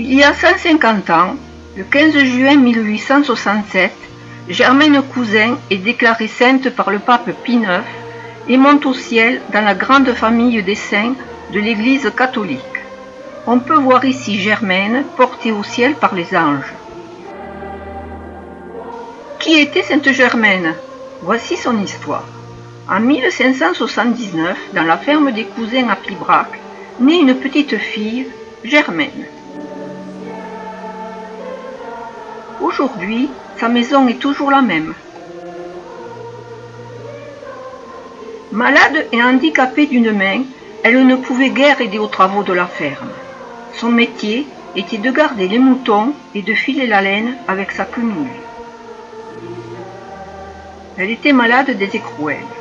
Il y a 150 ans, le 15 juin 1867, Germaine Cousin est déclarée sainte par le pape Pie IX et monte au ciel dans la grande famille des saints de l'Église catholique. On peut voir ici Germaine portée au ciel par les anges. Qui était Sainte Germaine? Voici son histoire. En 1579, dans la ferme des Cousins à Pibrac, naît une petite fille, Germaine. Aujourd'hui, sa maison est toujours la même. Malade et handicapée d'une main, elle ne pouvait guère aider aux travaux de la ferme. Son métier était de garder les moutons et de filer la laine avec sa quenouille. Elle était malade des écrouelles.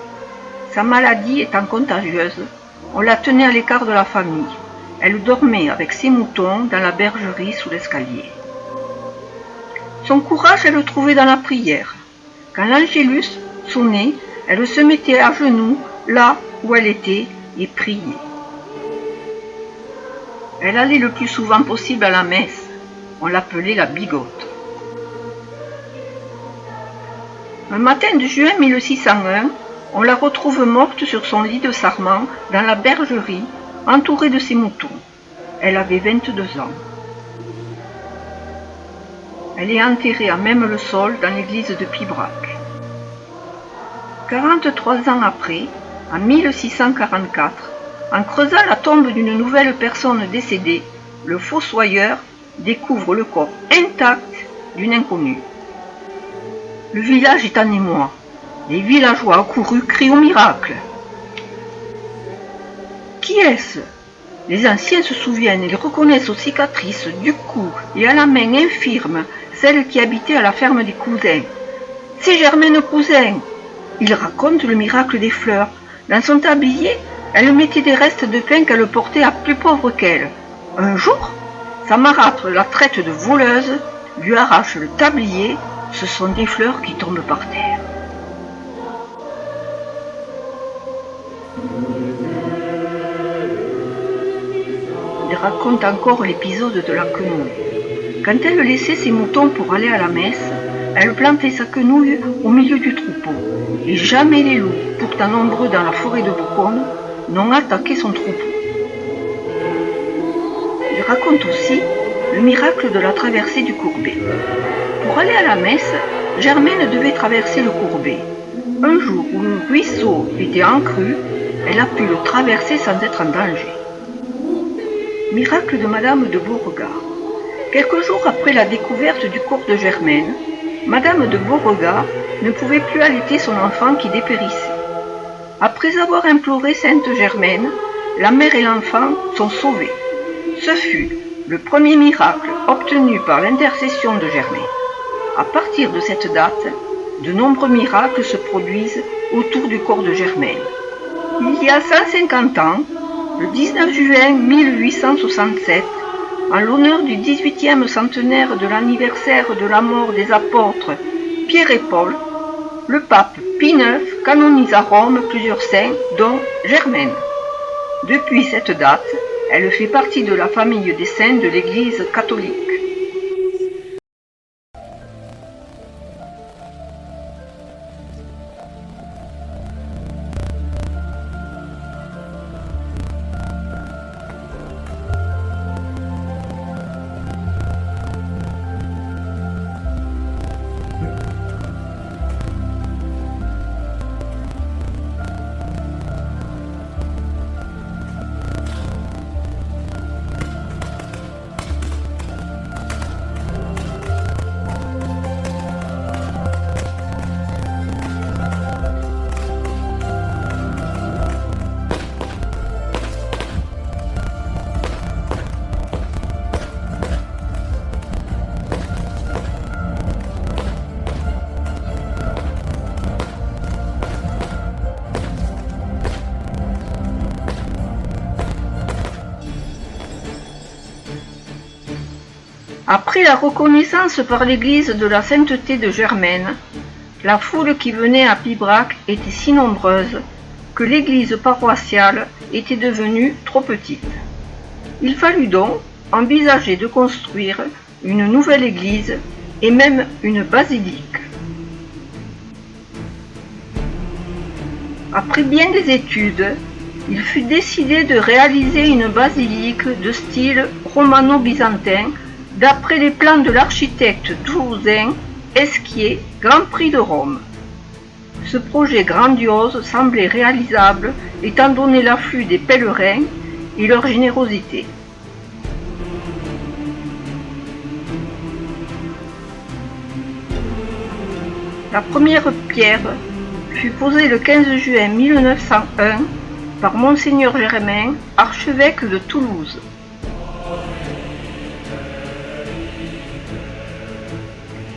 Sa maladie étant contagieuse, on la tenait à l'écart de la famille. Elle dormait avec ses moutons dans la bergerie sous l'escalier. Son courage, elle le trouvait dans la prière. Quand l'Angélus sonnait, elle se mettait à genoux, là où elle était, et priait. Elle allait le plus souvent possible à la messe. On l'appelait la bigote. Un matin de juin 1601, on la retrouve morte sur son lit de sarment dans la bergerie, entourée de ses moutons. Elle avait 22 ans. Elle est enterrée à même le sol dans l'église de Pibrac. 43 ans après, en 1644, en creusant la tombe d'une nouvelle personne décédée, le fossoyeur découvre le corps intact d'une inconnue. Le village est en émoi. Les villageois accourus crient au miracle. Qui est-ce? Les anciens se souviennent et reconnaissent aux cicatrices du cou et à la main infirme celle qui habitait à la ferme des Cousins. C'est Germaine Cousin. Ils racontent le miracle des fleurs. Dans son tablier, elle mettait des restes de pain qu'elle portait à plus pauvre qu'elle. Un jour, sa marâtre la traite de voleuse, lui arrache le tablier. Ce sont des fleurs qui tombent par terre. Il raconte encore l'épisode de la quenouille. Quand elle laissait ses moutons pour aller à la messe, elle plantait sa quenouille au milieu du troupeau, et jamais les loups, pourtant nombreux dans la forêt de Bouconne, n'ont attaqué son troupeau. Il raconte aussi le miracle de la traversée du Courbet. Pour aller à la messe, Germaine devait traverser le Courbet. Un jour où le ruisseau était en crue, elle a pu le traverser sans être en danger. Miracle de Madame de Beauregard. Quelques jours après la découverte du corps de Germaine, Madame de Beauregard ne pouvait plus allaiter son enfant qui dépérissait. Après avoir imploré Sainte Germaine, la mère et l'enfant sont sauvés. Ce fut le premier miracle obtenu par l'intercession de Germaine. À partir de cette date, de nombreux miracles se produisent autour du corps de Germaine. Il y a 150 ans, le 19 juin 1867, en l'honneur du 18e centenaire de l'anniversaire de la mort des apôtres Pierre et Paul, le pape Pie IX canonise à Rome plusieurs saints, dont Germaine. Depuis cette date, elle fait partie de la famille des saints de l'Église catholique. Après la reconnaissance par l'Église de la sainteté de Germaine, la foule qui venait à Pibrac était si nombreuse que l'église paroissiale était devenue trop petite. Il fallut donc envisageait de construire une nouvelle église et même une basilique. Après bien des études, il fut décidé de réaliser une basilique de style romano-byzantin d'après les plans de l'architecte toulousain Esquier, Grand Prix de Rome. Ce projet grandiose semblait réalisable étant donné l'afflux des pèlerins et leur générosité. La première pierre fut posée le 15 juin 1901 par Monseigneur Germain, archevêque de Toulouse.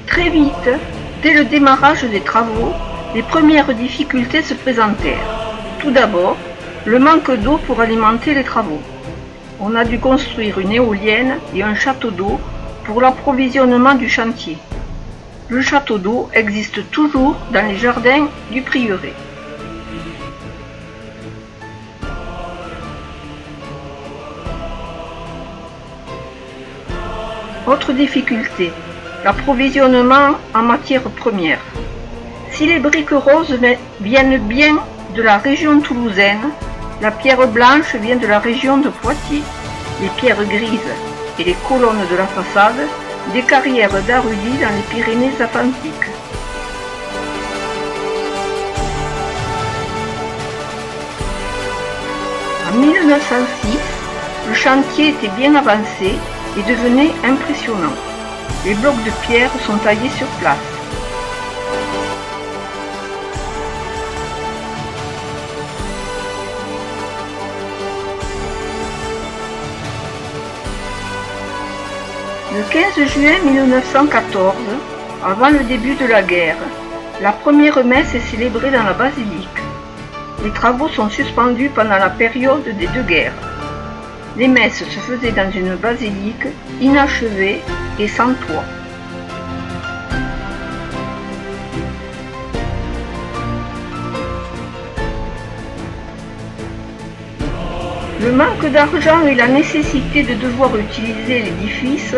Très vite, dès le démarrage des travaux, les premières difficultés se présentèrent. Tout d'abord, le manque d'eau pour alimenter les travaux. On a dû construire une éolienne et un château d'eau pour l'approvisionnement du chantier. Le château d'eau existe toujours dans les jardins du prieuré. Autre difficulté, l'approvisionnement en matières premières. Si les briques roses viennent bien de la région toulousaine, la pierre blanche vient de la région de Poitiers, les pierres grises et les colonnes de la façade des carrières d'Arudi dans les Pyrénées-Atlantiques. En 1906, le chantier était bien avancé et devenait impressionnant. Les blocs de pierre sont taillés sur place. Le 15 juin 1914, avant le début de la guerre, la première messe est célébrée dans la basilique. Les travaux sont suspendus pendant la période des deux guerres. Les messes se faisaient dans une basilique inachevée et sans toit. Le manque d'argent et la nécessité de devoir utiliser l'édifice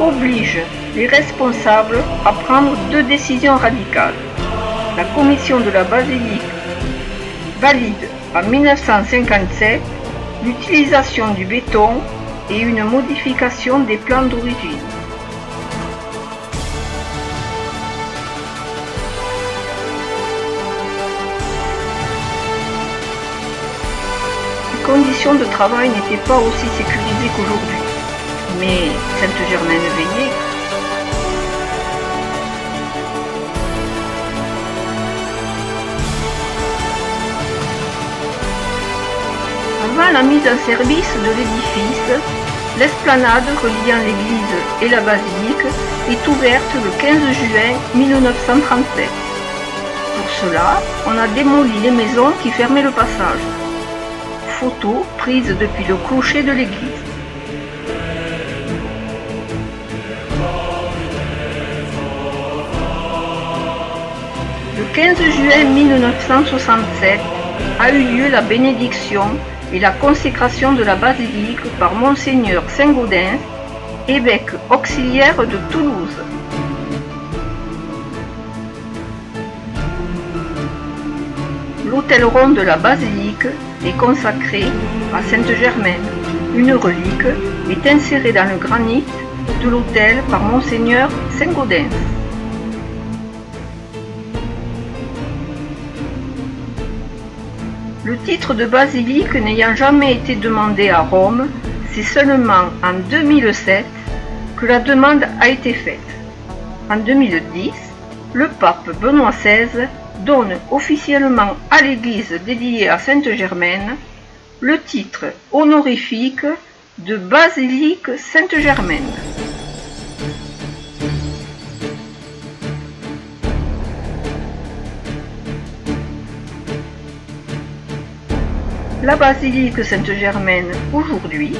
obligent les responsables à prendre deux décisions radicales. La commission de la basilique valide en 1957 l'utilisation du béton et une modification des plans d'origine. Les conditions de travail n'étaient pas aussi sécurisées qu'aujourd'hui, mais Sainte-Germaine veillait. Avant la mise en service de l'édifice, l'esplanade reliant l'église et la basilique est ouverte le 15 juin 1937. Pour cela, on a démoli les maisons qui fermaient le passage. Photos prises depuis le clocher de l'église. Le 15 juin 1967 a eu lieu la bénédiction et la consécration de la basilique par Monseigneur Saint-Gaudens, évêque auxiliaire de Toulouse. L'autel rond de la basilique est consacré à Sainte-Germaine. Une relique est insérée dans le granit de l'autel par Monseigneur Saint-Gaudens. Le titre de basilique n'ayant jamais été demandé à Rome, c'est seulement en 2007 que la demande a été faite. En 2010, le pape Benoît XVI donne officiellement à l'église dédiée à Sainte-Germaine le titre honorifique de basilique Sainte-Germaine. La basilique Sainte-Germaine aujourd'hui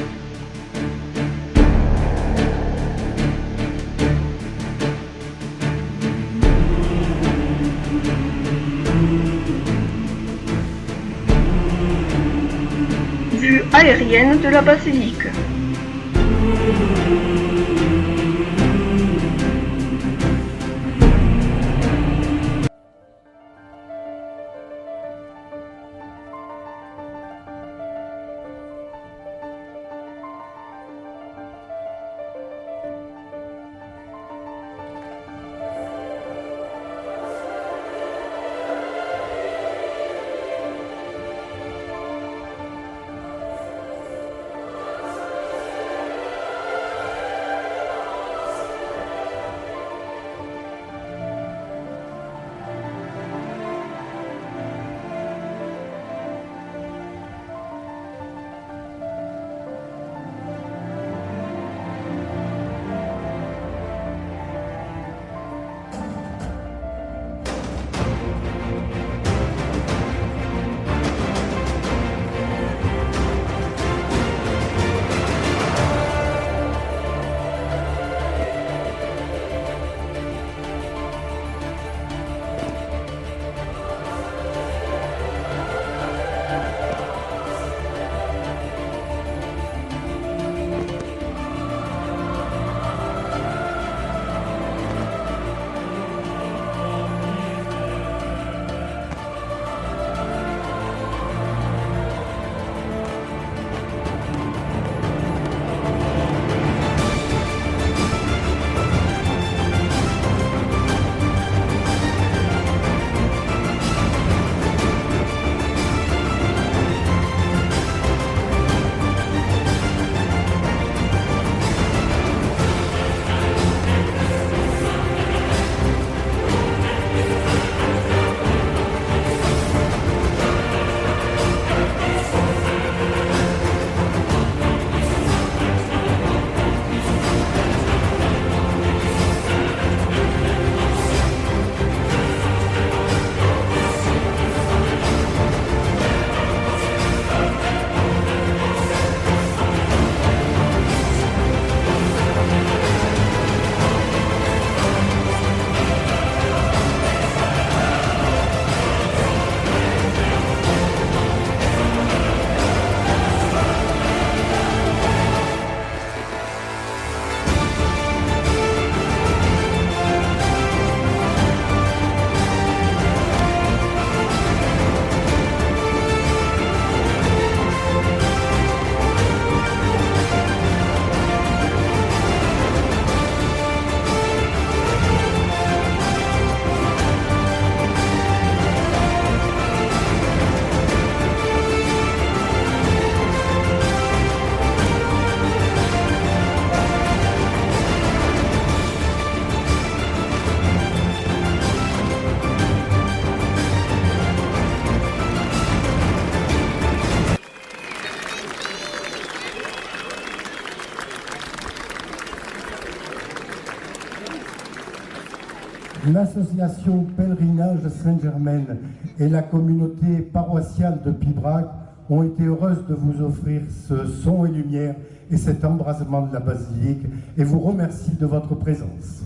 vue aérienne de la basilique. L'association Pèlerinage Sainte-Germaine et la communauté paroissiale de Pibrac ont été heureuses de vous offrir ce son et lumière et cet embrasement de la basilique et vous remercient de votre présence.